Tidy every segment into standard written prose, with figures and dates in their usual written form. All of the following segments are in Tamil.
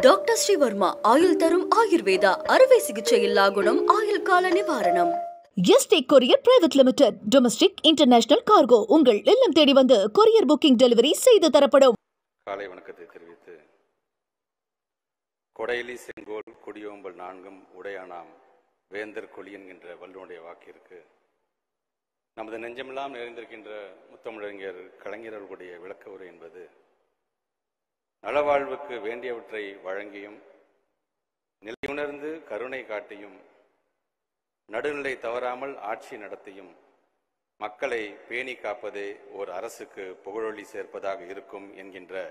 டாக்டர் ஸ்ரீவர்மா ஆயுள் தரும் ஆயுர்வேதா அறுவை சிகிச்சை இல்லா குணம் ஆயுள் கால நிவாரணம். Yesterday courier private limited. Domestic international cargo உங்கள் இல்லம் தேடி வந்து கொரியர் புக்கிங் டெலிவரி செய்து தரப்படும். காலை வணக்கத்தை தெரிவித்து கொடையிலி செங்கோல் குடியோம்பல் நான்கும் உடையானாம் வேந்தர் கொழி என்கின்ற வள்ளுவனுடைய வாக்கிற்கு நமது நெஞ்சமெல்லாம் நிறைந்திருக்கின்ற முத்தமிழறிஞர் கலைஞர்களுடைய விளக்க உரை என்பது நலவாழ்வுக்கு வேண்டியவற்றை வழங்கியும் நிலையுணர்ந்து கருணை காட்டியும் நடுநிலை தவறாமல் ஆட்சி நடத்தியும் மக்களை பேணி காப்பதே ஓர் அரசுக்கு புகழொளி சேர்ப்பதாக இருக்கும் என்கின்ற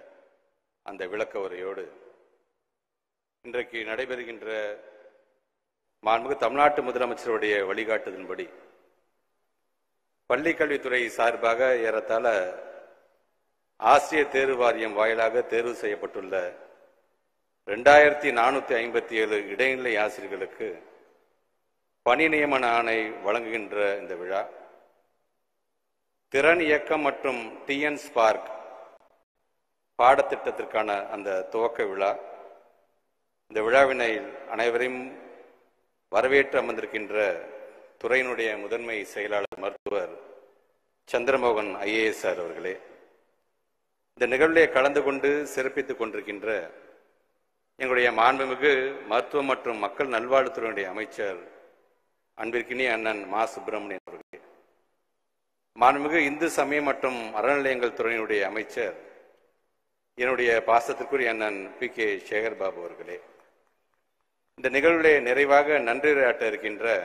அந்த விளக்க உரையோடு இன்றைக்கு நடைபெறுகின்ற மாண்புமிகு தமிழ்நாட்டு முதலமைச்சருடைய வழிகாட்டுதலின்படி பள்ளிக்கல்வித்துறை சார்பாக ஏறத்தாழ ஆசிரியர் தேர்வு வாரியம் வாயிலாக தேர்வு செய்யப்பட்டுள்ள 2457 இடைநிலை ஆசிரியர்களுக்கு பணி நியமன ஆணை வழங்குகின்ற இந்த விழா திறன் இயக்கம் மற்றும் டிஎன் ஸ்பார்க் பாடத்திட்டத்திற்கான அந்த துவக்க விழா. இந்த விழாவினை அனைவரையும் வரவேற்று அமர்ந்திருக்கின்ற துறையினுடைய முதன்மை செயலாளர் மருத்துவர் சந்திரமோகன் IAS சார் அவர்களே, இந்த நிகழ்விலே கலந்து கொண்டு சிறப்பித்துக் கொண்டிருக்கின்ற எங்களுடைய மாண்புமிகு மருத்துவம் மற்றும் மக்கள் நல்வாழ்வுத்துறையினுடைய அமைச்சர் அன்பிற்கினிய அண்ணன் மா சுப்பிரமணியன் அவர்களே, மாண்புமிகு இந்து சமயம் மற்றும் அறநிலையங்கள் துறையினுடைய அமைச்சர் என்னுடைய பாசத்திற்குரிய அண்ணன் PK சேகர் பாபு அவர்களே, இந்த நிகழ்விலே நிறைவாக நன்றியுரையாற்ற இருக்கின்ற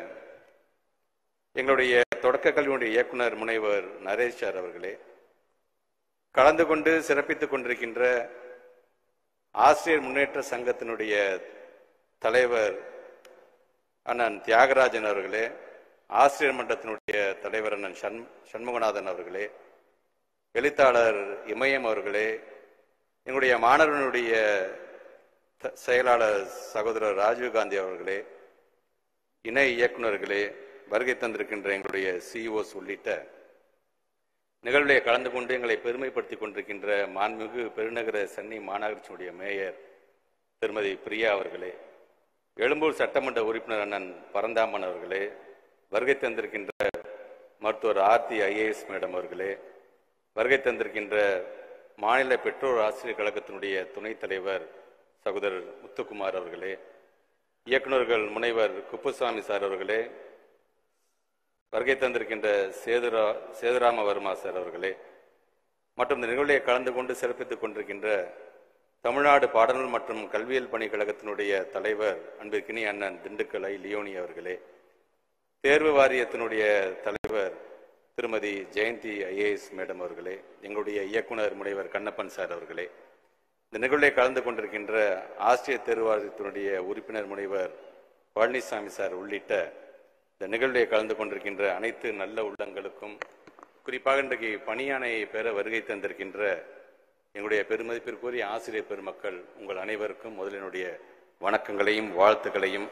எங்களுடைய தொடக்க கல்வியினுடைய இயக்குனர் முனைவர் நரேஷ் சார் அவர்களே, கலந்து கொண்டு சிறப்பித்துக் கொண்டிருக்கின்ற ஆசிரியர் முன்னேற்ற சங்கத்தினுடைய தலைவர் அண்ணன் தியாகராஜன் அவர்களே, ஆசிரியர் மன்றத்தினுடைய தலைவர் அண்ணன் சண்முகநாதன் அவர்களே, எழுத்தாளர் இமயம் அவர்களே, எங்களுடைய மாணவர்களுடைய செயலாளர் சகோதரர் ராஜீவ்காந்தி அவர்களே, இணை இயக்குநர்களே, வருகை தந்திருக்கின்ற எங்களுடைய CEOs உள்ளிட்ட நிகழ்விலே கலந்து கொண்டு எங்களை பெருமைப்படுத்திக் கொண்டிருக்கின்ற மாண்புமிகு பெருநகர சென்னை மாநகராட்சியினுடைய மேயர் திருமதி பிரியா அவர்களே, எழும்பூர் சட்டமன்ற உறுப்பினர் அண்ணன் பரந்தாமன் அவர்களே, வருகை தந்திருக்கின்ற மருத்துவர் ஆர்த்தி IAS மேடம் அவர்களே, வருகை தந்திருக்கின்ற மாநில பெற்றோர் ஆசிரியர் கழகத்தினுடைய துணைத் தலைவர் சகோதரர் முத்துக்குமார் அவர்களே, இயக்குநர்கள் முனைவர் குப்புசாமி சார் அவர்களே, வருகை தந்திருக்கின்ற சேதுராமவர்மா சார் அவர்களே, மற்றும் இந்த நிகழ்ச்சியை கலந்து கொண்டு சிறப்பித்துக் கொண்டிருக்கின்ற தமிழ்நாடு பாடநூல் மற்றும் கல்வியியல் பணி கழகத்தினுடைய தலைவர் அன்பிற்கினிய அண்ணன் திண்டுக்கல் லியோனி அவர்களே, தேர்வு வாரியத்தினுடைய தலைவர் திருமதி ஜெயந்தி IAS மேடம் அவர்களே, எங்களுடைய இயக்குனர் முனைவர் கண்ணப்பன் சார் அவர்களே, இந்த நிகழ்ச்சியை கலந்து கொண்டிருக்கின்ற ஆசிரியர் தேர்வு வாரியத்தினுடைய உறுப்பினர் முனைவர் பழனிசாமி சார் உள்ளிட்ட இந்த நிகழ்ச்சியை கலந்து கொண்டிருக்கின்ற அனைத்து நல்ல உள்ளங்களுக்கும், குறிப்பாக இன்றைக்கு பணியாணையை பெற வருகை தந்திருக்கின்ற எங்களுடைய பெருமதிப்பிற்குரிய ஆசிரியர் பெருமக்கள் உங்கள் அனைவருக்கும் முதலினுடைய வணக்கங்களையும் வாழ்த்துக்களையும்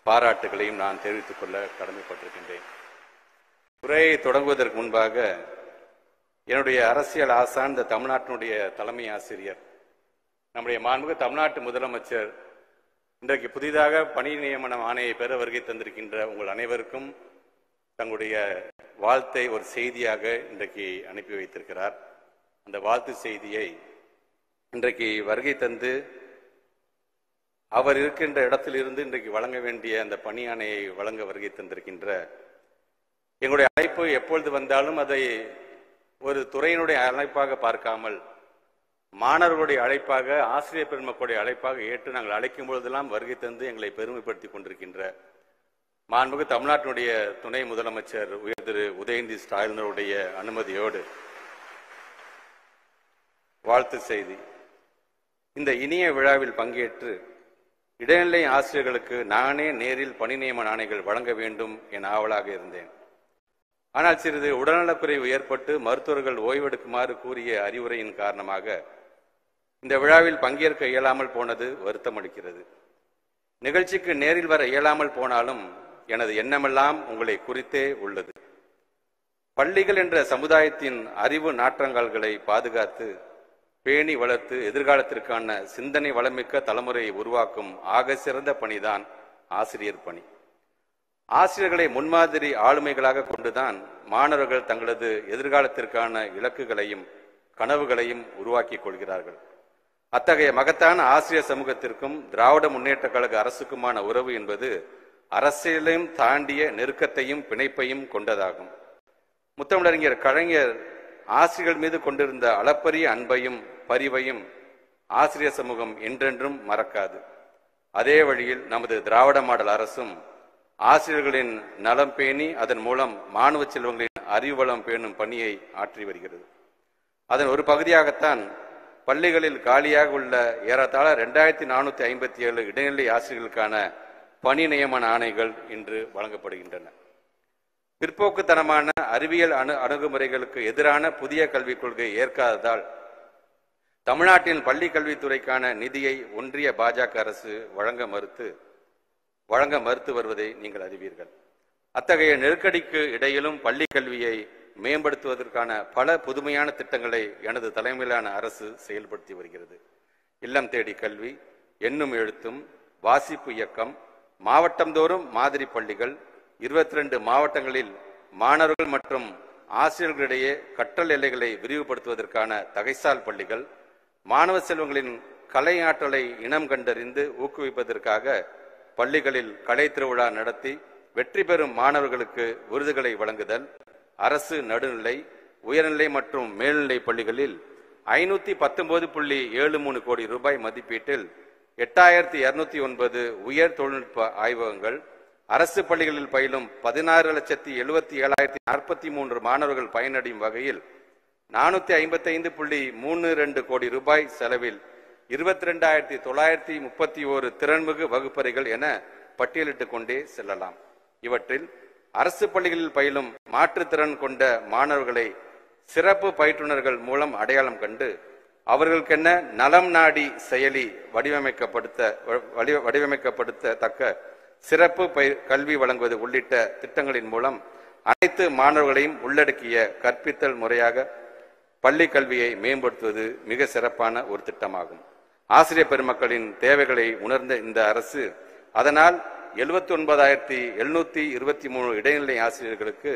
பாராட்டுகளையும் நான் தெரிவித்துக் கொள்ள கடமைப்பட்டிருக்கின்றேன். உரையை தொடங்குவதற்கு முன்பாக என்னுடைய அரசியல் ஆசான் இந்த தமிழ்நாட்டினுடைய தலைமை ஆசிரியர் நம்முடைய மாண்புமிகு தமிழ்நாட்டு முதலமைச்சர் இன்றைக்கு புதிதாக பணி நியமன ஆணையை பெற வருகை தந்திருக்கின்ற உங்கள் அனைவருக்கும் தங்களுடைய வாழ்த்தை ஒரு செய்தியாக இன்றைக்கு அனுப்பி வைத்திருக்கிறார். அந்த வாழ்த்து செய்தியை இன்றைக்கு வருகை தந்து அவர் இருக்கின்ற இடத்திலிருந்து இன்றைக்கு வழங்க வேண்டிய அந்த பணி ஆணையை வழங்க வருகை தந்திருக்கின்ற எங்களுடைய அழைப்பு எப்பொழுது வந்தாலும் அதை ஒரு துறையினுடைய அழைப்பாக பார்க்காமல் மாணவர்களுடைய அழைப்பாக, ஆசிரியர் பெருமக்களுடைய அழைப்பாக ஏற்று நாங்கள் அழைக்கும் பொழுதெல்லாம் வருகை தந்து எங்களை பெருமைப்படுத்திக் கொண்டிருக்கின்ற மாண்புமிகு தமிழ்நாட்டினுடைய துணை முதலமைச்சர் உயர் திரு உதயநிதி ஸ்டாலினுடைய அனுமதியோடு வாழ்த்து செய்தி. இந்த இனிய விழாவில் பங்கேற்று இடைநிலை ஆசிரியர்களுக்கு நானே நேரில் பணி நியமன ஆணைகள் வழங்க வேண்டும் என ஆவலாக இருந்தேன். ஆனால் சிறிது உடல்நலக்குறைவு ஏற்பட்டு மருத்துவர்கள் ஓய்வெடுக்குமாறு கூறிய அறிவுரையின் காரணமாக இந்த விழாவில் பங்கேற்க இயலாமல் போனது வருத்தம் அளிக்கிறது. நிகழ்ச்சிக்கு நேரில் வர இயலாமல் போனாலும் எனது எண்ணமெல்லாம் உங்களை குறித்தே உள்ளது. பள்ளிகள் என்ற சமுதாயத்தின் அறிவு நாற்றங்கால்களை பாதுகாத்து பேணி வளர்த்து எதிர்காலத்திற்கான சிந்தனை வளமிக்க தலைமுறையை உருவாக்கும் ஆக சிறந்த பணிதான் ஆசிரியர் பணி. ஆசிரியர்களை முன்மாதிரி ஆளுமைகளாக கொண்டுதான் மாணவர்கள் தங்களது எதிர்காலத்திற்கான இலக்குகளையும் கனவுகளையும் உருவாக்கிக் கொள்கிறார்கள். அத்தகைய மகத்தான ஆசிரியர் சமூகத்திற்கும் திராவிட முன்னேற்ற கழக அரசுக்குமான உறவு என்பது அரசியலையும் தாண்டிய நெருக்கத்தையும் பிணைப்பையும் கொண்டதாகும். முத்தமிழறிஞர் கலைஞர் ஆசிரியர்கள் மீது கொண்டிருந்த அளப்பரிய அன்பையும் பரிவையும் ஆசிரியர் சமூகம் என்றென்றும் மறக்காது. அதே வழியில் நமது திராவிட மாடல் அரசும் ஆசிரியர்களின் நலம் பேணி அதன் மூலம் மாணவ செல்வங்களின் அறிவுவளம் பேணும் பணியை ஆற்றி வருகிறது. அதன் ஒரு பகுதியாகத்தான் பள்ளிகளில் காலியாக உள்ள ஏறத்தாழ 2457 இடைநிலை ஆசிரியர்களுக்கான பணி நியமன ஆணைகள் இன்று வழங்கப்படுகின்றன. பிற்போக்குத்தனமான அறிவியல் அணுகுமுறைகளுக்கு எதிரான புதிய கல்விக் கொள்கை ஏற்காததால் தமிழ்நாட்டின் பள்ளி கல்வித்துறைக்கான நிதியை ஒன்றிய பாஜக அரசு வழங்க மறுத்து வருவதை நீங்கள் அறிவீர்கள். அத்தகைய நெருக்கடிக்கு இடையிலும் பள்ளி கல்வியை மேம்படுத்துவதற்கான பல புதுமையான திட்டங்களை எனது தலைமையிலான அரசு செயல்படுத்தி வருகிறது. இல்லம் தேடி கல்வி, எண்ணும் எழுத்தும், வாசிப்பு இயக்கம், மாவட்டந்தோறும் மாதிரி பள்ளிகள், 22 மாவட்டங்களில் மாணவர்கள் மற்றும் ஆசிரியர்களிடையே கற்றல் எல்லைகளை விரிவுபடுத்துவதற்கான தகைசால் பள்ளிகள், மாணவ செல்வங்களின் கலை ஆற்றலை இனம் கண்டறிந்து ஊக்குவிப்பதற்காக பள்ளிகளில் கலை திருவிழா நடத்தி வெற்றி பெறும் மாணவர்களுக்கு விருதுகளை வழங்குதல், அரசு நடுநிலை, உயர்நிலை மற்றும் மேல்நிலை பள்ளிகளில் 519.73 கோடி ரூபாய் மதிப்பீட்டில் 8209 உயர் தொழில்நுட்ப ஆய்வகங்கள், அரசு பள்ளிகளில் பயிலும் 16,77,043 மாணவர்கள் பயனடையும் வகையில் 455.32 கோடி ரூபாய் செலவில் 22,931 திறன்மிகு வகுப்பறைகள் என பட்டியலிட்டுக் கொண்டே செல்லலாம். இவற்றில் அரசு பள்ளிகளில் பயிலும் மாற்றுத்திறன் கொண்ட மாணவர்களை சிறப்பு பயிற்றுனர்கள் மூலம் அடையாளம் கண்டு அவர்களுக்கென்ன நலம் நாடி செயலி வடிவமைக்கப்படுத்தத்தக்க சிறப்பு கல்வி வழங்குவது உள்ளிட்ட திட்டங்களின் மூலம் அனைத்து மாணவர்களையும் உள்ளடக்கிய கற்பித்தல் முறையாக பள்ளி கல்வியை மேம்படுத்துவது மிக சிறப்பான ஒரு திட்டமாகும். ஆசிரியர் பெருமக்களின் தேவைகளை உணர்ந்த இந்த அரசு அதனால் 79,723 இடைநிலை ஆசிரியர்களுக்கு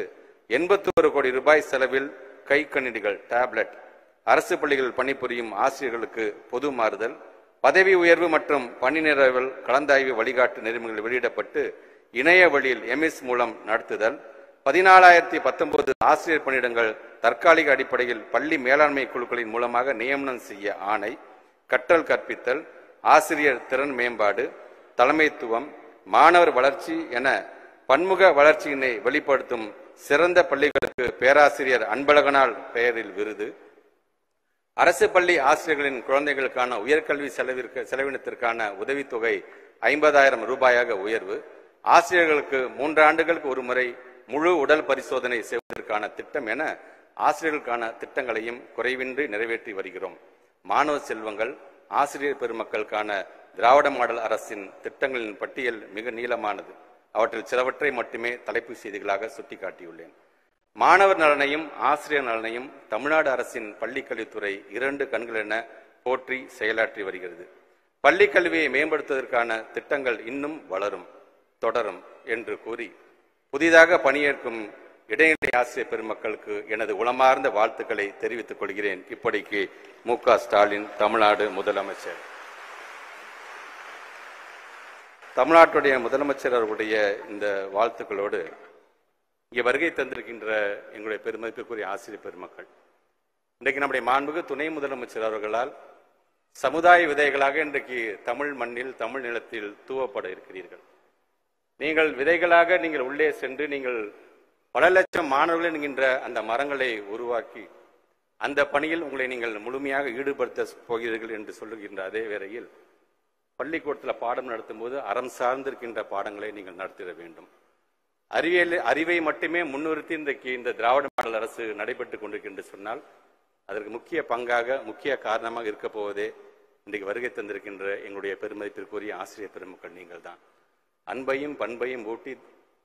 81 கோடி ரூபாய் செலவில் கை கணினிகள், டேப்லெட், அரசு பள்ளிகளில் பணிபுரியும் ஆசிரியர்களுக்கு பொது மாறுதல், பதவி உயர்வு மற்றும் பணி நிரவல் கலந்தாய்வு வழிகாட்டு நெறிமுறைகள் வெளியிடப்பட்டு இணைய வழியில் MS மூலம் நடத்துதல், 14,019 ஆசிரியர் பணியிடங்கள் தற்காலிக அடிப்படையில் பள்ளி மேலாண்மை குழுக்களின் மூலமாக நியமனம் செய்ய ஆணை, கற்றல் கற்பித்தல், ஆசிரியர் திறன் மேம்பாடு, தலைமைத்துவம், மாணவர் வளர்ச்சி என பன்முக வளர்ச்சியினை வெளிப்படுத்தும் சிறந்த பள்ளிகளுக்கு பேராசிரியர் அன்பழகனால் பெயரில் விருது, அரசு பள்ளி ஆசிரியர்களின் குழந்தைகளுக்கான உயர்கல்வி செலவினத்திற்கான உதவித்தொகை 50,000 ரூபாயாக உயர்வு, ஆசிரியர்களுக்கு 3 ஆண்டுகளுக்கு ஒரு முறை முழு உடல் பரிசோதனை செய்வதற்கான திட்டம் என ஆசிரியர்களுக்கான திட்டங்களையும் குறைவின்றி நிறைவேற்றி வருகிறோம். மாணவ செல்வங்கள், ஆசிரியர் பெருமக்களுக்கான திராவிட மாடல் அரசின் திட்டங்களின் பட்டியல் மிக நீளமானது. அவற்றில் சிலவற்றை மட்டுமே தலைப்பு செய்திகளாக சுட்டிக்காட்டியுள்ளேன். மாணவர் நலனையும் ஆசிரியர் நலனையும் தமிழ்நாடு அரசின் பள்ளி கல்வித்துறை 2 கண்கள் என போற்றி செயலாற்றி வருகிறது. பள்ளி கல்வியை மேம்படுத்துவதற்கான திட்டங்கள் இன்னும் வளரும், தொடரும் என்று கூறி புதிதாக பணியேற்கும் இடைநிலை ஆசிரியர் பெருமக்களுக்கு எனது உளமார்ந்த வாழ்த்துக்களை தெரிவித்துக் கொள்கிறேன். இப்படிக்கு மு.க. ஸ்டாலின், தமிழ்நாடு முதலமைச்சர். தமிழ்நாட்டுடைய முதலமைச்சர் அவர்களுடைய இந்த வாழ்த்துக்களோடு இங்கே வருகை தந்திருக்கின்ற எங்களுடைய பெருமதிப்பிற்குரிய ஆசிரியர் பெருமக்கள், இன்றைக்கு நம்முடைய மாண்புமிகு துணை முதலமைச்சர் அவர்களால் சமுதாய விதைகளாக இன்றைக்கு தமிழ் மண்ணில், தமிழ் நிலத்தில் தூவப்பட இருக்கிறீர்கள். நீங்கள் விதைகளாக நீங்கள் உள்ளே சென்று நீங்கள் பல லட்சம் மாணவர்கள் என்கின்ற அந்த மரங்களை உருவாக்கி அந்த பணியில் உங்களை நீங்கள் முழுமையாக ஈடுபடுத்த போகிறீர்கள் என்று சொல்லுகின்ற அதே வேளையில் பள்ளிக்கூடத்தில் பாடம் நடத்தும் போது அறம் சார்ந்திருக்கின்ற பாடங்களை நீங்கள் நடத்திட வேண்டும். அறிவை மட்டுமே முன்னிறுத்தி இன்றைக்கு இந்த திராவிட மாடல் அரசு நடைபெற்றுக் கொண்டிருக்கின்ற சொன்னால் அதற்கு முக்கிய பங்காக, முக்கிய காரணமாக இருக்க போவதே இன்றைக்கு வருகை தந்திருக்கின்ற எங்களுடைய பெருமதிப்பிற்குரிய ஆசிரியர் பெருமக்கள் நீங்கள் தான். அன்பையும் பண்பையும் ஊட்டி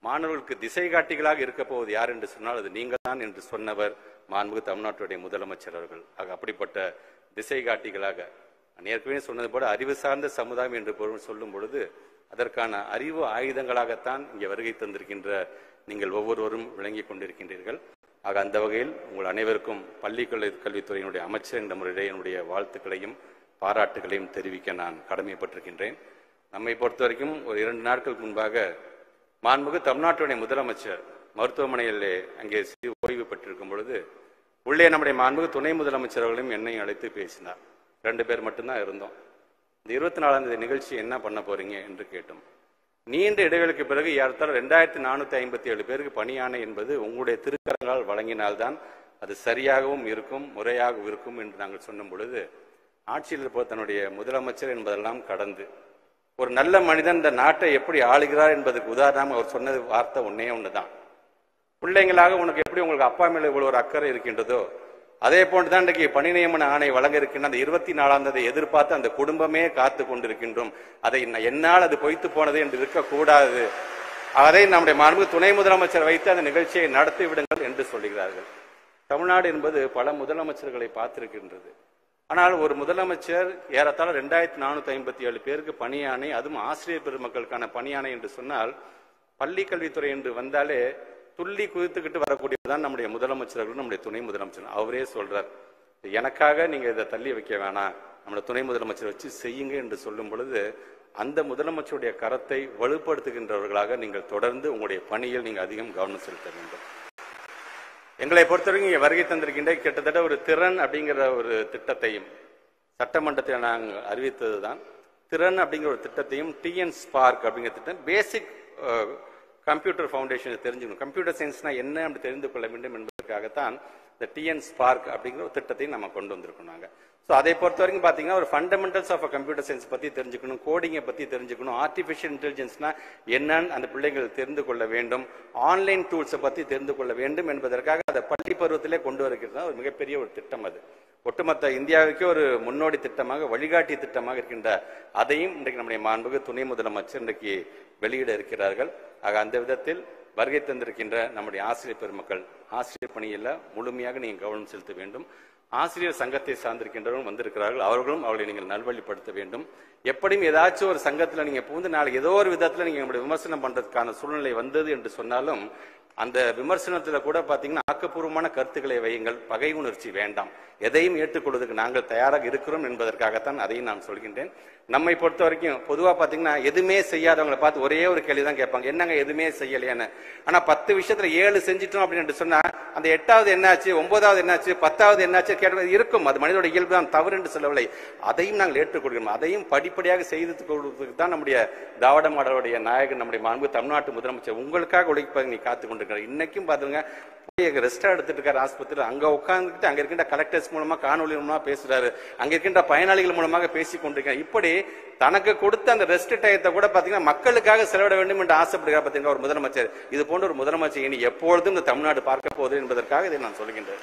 மாணவர்களுக்கு திசை காட்டிகளாக இருக்க போவது யார் என்று சொன்னால் அது நீங்கள் தான் என்று சொன்னவர் மாண்புமிகு தமிழ்நாட்டுடைய முதலமைச்சர் அவர்கள். அப்படிப்பட்ட திசை காட்டிகளாக, ஏற்கனவே சொன்னது போல அறிவு சார்ந்த சமுதாயம் என்று பொருள் சொல்லும் பொழுது அதற்கான அறிவு ஆயுதங்களாகத்தான் இங்கே வருகை தந்திருக்கின்ற நீங்கள் ஒவ்வொருவரும் விளங்கி கொண்டிருக்கின்றீர்கள். ஆக அந்த வகையில் உங்கள் அனைவருக்கும் பள்ளி கல்வித்துறையினுடைய அமைச்சர் என்ற முறையிலே என்னுடைய வாழ்த்துக்களையும் பாராட்டுகளையும் தெரிவிக்க நான் கடமைப்பட்டிருக்கின்றேன். நம்மை பொறுத்த வரைக்கும் ஒரு 2 நாட்களுக்கு முன்பாக மாண்புமிகு தமிழ்நாட்டுடைய முதலமைச்சர் மருத்துவமனையிலே அங்கே ஓய்வு பெற்றிருக்கும் பொழுது உள்ளே நம்முடைய மாண்புமிகு துணை முதலமைச்சர் அவர்களையும் என்னையும் அழைத்து பேசினார். 2 பேர் மட்டும்தான் இருந்தோம். இந்த 24ஆம் தேதி நிகழ்ச்சி என்ன பண்ண போறீங்க என்று கேட்டோம். நீண்ட இடைவெளிக்கு பிறகு ஏறத்தாழ 2457 பேருக்கு பணியாணை என்பது உங்களுடைய திருக்கரங்களால் வழங்கினால்தான் அது சரியாகவும் இருக்கும், முறையாகவும் இருக்கும் என்று நாங்கள் சொன்னும் பொழுது ஆட்சியில் இருப்பவர் தன்னுடைய முதலமைச்சர் என்பதெல்லாம் கடந்து ஒரு நல்ல மனிதன் இந்த நாட்டை எப்படி ஆளுகிறார் என்பதற்கு உதாரணம் அவர் சொன்னது வார்த்தை ஒன்றுதான். பிள்ளைங்களாக உனக்கு எப்படி உங்களுக்கு அப்பா மேல இவ்வளவு ஒரு அக்கறை இருக்கின்றதோ அதே போன்றுதான் இன்றைக்கு பணி நியமன ஆணை வழங்க இருக்கின்ற அந்த 24ஆம் தேதி எதிர்பார்த்து அந்த குடும்பமே காத்து கொண்டிருக்கின்றோம். அதை என்னால் அது பொய்த்து போனது என்று இருக்கக்கூடாது. அதை நம்முடைய மாண்புமிகு துணை முதலமைச்சர் வைத்து அந்த நிகழ்ச்சியை நடத்தி விடுங்கள் என்று சொல்லுகிறார்கள். தமிழ்நாடு என்பது பல முதலமைச்சர்களை பார்த்திருக்கின்றது. ஆனால் ஒரு முதலமைச்சர் ஏறத்தாழ 2457 பேருக்கு பணியாணை, அதுவும் ஆசிரியர் பெருமக்களுக்கான பணியாணை என்று சொன்னால் பள்ளி கல்வித்துறை என்று வந்தாலே துள்ளி குதித்துக்கிட்டு வரக்கூடியதுதான் நம்முடைய முதலமைச்சர்கள், நம்முடைய துணை முதலமைச்சர். அவரே சொல்றார், எனக்காக நீங்க இதை தள்ளி வைக்க வேணாம், நம்முடைய துணை முதலமைச்சர் வச்சு செய்யுங்க என்று சொல்லும் பொழுது அந்த முதலமைச்சருடைய கரத்தை வலுப்படுத்துகின்றவர்களாக நீங்கள் தொடர்ந்து உங்களுடைய பணியில் நீங்கள் அதிகம் கவனம் செலுத்த வேண்டும். எங்களை பொறுத்தவரைக்கும் இங்கே வருகை தந்திருக்கின்ற கிட்டத்தட்ட ஒரு திறன் அப்படிங்கிற ஒரு திட்டத்தையும் சட்டமன்றத்தில் நாங்கள் அறிவித்தது தான். திறன் அப்படிங்கிற ஒரு திட்டத்தையும் டிஎன் ஸ்பார்க் அப்படிங்கிற திட்டம் பேசிக் கம்ப்யூட்டர் ஃபவுண்டேஷனை தெரிஞ்சுக்கணும். கம்ப்யூட்டர் சயின்ஸ்னா என்ன அப்படி தெரிந்து கொள்ள வேண்டும் என்பதற்காகத்தான் இந்த டிஎன் ஸ்பார்க் அப்படிங்கிற ஒரு திட்டத்தையும் நம்ம கொண்டு வந்திருக்கோம் நாங்கள். ஸோ அதை பொறுத்த வரைக்கும் பார்த்தீங்கன்னா ஒரு ஃபண்டமெண்டல்ஸ் ஆஃப் கம்ப்யூட்டர் சயின்ஸ் பற்றி தெரிஞ்சுக்கணும், கோடிங்கை பற்றி தெரிஞ்சுக்கணும், ஆர்டிஃபிஷியல் இன்டெலிஜென்ஸ்னா என்னன்னு அந்த பிள்ளைகள் தெரிந்து கொள்ள வேண்டும், ஆன்லைன் டூல்ஸை பற்றி தெரிந்து கொள்ள வேண்டும் என்பதற்காக அதை பள்ளி பருவத்திலே கொண்டு வருகிறது ஒரு மிகப்பெரிய ஒரு திட்டம். அது ஒட்டுமொத்த இந்தியாவுக்கே ஒரு முன்னோடி திட்டமாக, வழிகாட்டி திட்டமாக இருக்கின்ற அதையும் இன்றைக்கு நம்முடைய மாண்புமிகு துணை முதலமைச்சர் இன்றைக்கு வெளியிட இருக்கிறார்கள். ஆக அந்த விதத்தில் வருகை தந்திருக்கின்ற நம்முடைய ஆசிரியர் பெருமக்கள் ஆசிரியர் பணியில் முழுமையாக நீங்கள் கவனம் செலுத்த வேண்டும். ஆசிரியர் சங்கத்தை சார்ந்திருக்கின்றவர்கள் வந்திருக்கிறார்கள், அவர்களும் அவர்களை நீங்கள் நல்வழிப்படுத்த வேண்டும். எப்படியும் ஏதாச்சும் ஒரு சங்கத்தில் நீங்க புகுந்து நாளைக்கு ஏதோ ஒரு விதத்தில் நீங்க நம்முடைய விமர்சனம் பண்றதுக்கான சூழ்நிலை வந்தது என்று சொன்னாலும் அந்த விமர்சனத்தில் கூட பார்த்தீங்கன்னா ஆக்கப்பூர்வமான கருத்துக்களை வையுங்கள், பகை உணர்ச்சி வேண்டாம். எதையும் ஏற்றுக்கொள்வதற்கு நாங்கள் தயாராக இருக்கிறோம் என்பதற்காகத்தான் அதையும் நான் சொல்கின்றேன். நம்மை பொறுத்த வரைக்கும் பொதுவாக பார்த்தீங்கன்னா எதுவுமே செய்யாதவங்களை பார்த்து ஒரே ஒரு கேள்வி தான் கேட்பாங்க, என்னங்க எதுவுமே செய்யலையான்னு. ஆனால் 10 விஷயத்துல 7 செஞ்சிட்டோம் அப்படின்னு சொன்னா அந்த 8வது என்னாச்சு, 9வது என்னாச்சு, 10வது என்னாச்சு கேட்க இருக்கும். அது மனிதோட இயல்பு தான், தவறு என்று சொல்லவில்லை. அதையும் நாங்கள் ஏற்றுக்கொள்கிறோம். அதையும் படிப்படியாக செய்து கொடுப்பதற்கு தான் நம்முடைய திராவிட மாடலுடைய நாயகன் நம்முடைய மாண்பு தமிழ்நாட்டு முதலமைச்சர் உங்களுக்காக உழைப்பதை நீ காத்து கொண்டிருக்கிறார். இன்னைக்கும் பாத்துங்க ரெஸ்டா எடுத்துட்டு இருக்காரு ஆஸ்பத்திரியில், அங்க உட்கார்ந்துட்டு அங்க இருக்கின்ற கலெக்டர்ஸ் மூலமா காணொலி மூலமா பேசுறாரு, அங்க இருக்கின்ற பயனாளிகள் மூலமாக பேசி கொண்டிருக்காரு. இப்படி தனக்கு கொடுத்த அந்த ரெஸ்ட் டயத்தை கூட பாத்தீங்கன்னா மக்களுக்காக செலவிட வேண்டும் என்று ஆசைப்படுகிறார் பாத்தீங்கன்னா ஒரு முதலமைச்சர். இது போன்ற ஒரு முதலமைச்சர் இனி எப்பொழுதும் இந்த தமிழ்நாடு பார்க்க போகுது என்பதற்காக இதை நான் சொல்கின்றேன்.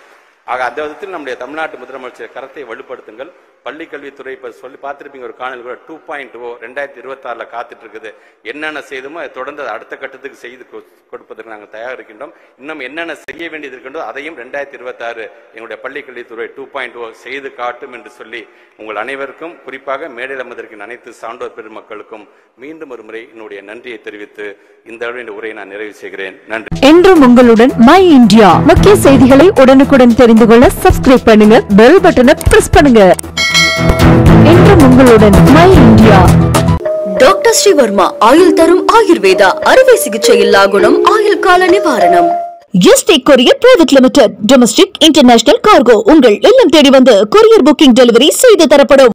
ஆக அந்த விதத்தில் நம்முடைய தமிழ்நாட்டு முதலமைச்சர் கரத்தை வலுப்படுத்துங்கள். பள்ளி கல்வித்துறை இப்ப சொல்லி பார்த்திருப்பீங்க ஒரு காணொலி கூட 2.0 2026 காத்துட்டு இருக்குது. என்னென்ன செய்துமோ அதை தொடர்ந்து அடுத்த கட்டத்துக்கு செய்து கொடுப்பதற்கு நாங்கள் தயார் இருக்கின்றோம். இன்னும் என்னென்ன செய்ய வேண்டியது இருக்கின்றோ அதையும் 2026 எங்களுடைய பள்ளி கல்வித்துறை 2.0 செய்து காட்டும் என்று சொல்லி உங்கள் அனைவருக்கும் குறிப்பாக மேடையில் அமர்ந்திருக்கின்ற அனைத்து சான்றோர் பெருமக்களுக்கும் மீண்டும் ஒரு முறை என்னுடைய நன்றியை தெரிவித்து இந்த அளவில் உரையை நான் நிறைவு செய்கிறேன். நன்றி. என்றும் உங்களுடன் மை இந்தியா. முக்கிய செய்திகளை உடனுக்குடன் தெரிந்து கொள்ள சப்ஸ்கிரைப் பண்ணுங்க, பெல் பட்டனை பிரஸ் பண்ணுங்க. என்றும் உங்களுடன் மை இந்தியா. டாக்டர் ஸ்ரீவர்மா ஆயுள் தரும் ஆயுர்வேதா அறுவை சிகிச்சை இல்லா குணம் ஆயுள் கால நிவாரணம். ST courier private limited domestic international cargo உங்கள் இல்லம் தேடி வந்து கொரியர் புக்கிங் டெலிவரி செய்து தரப்படும்.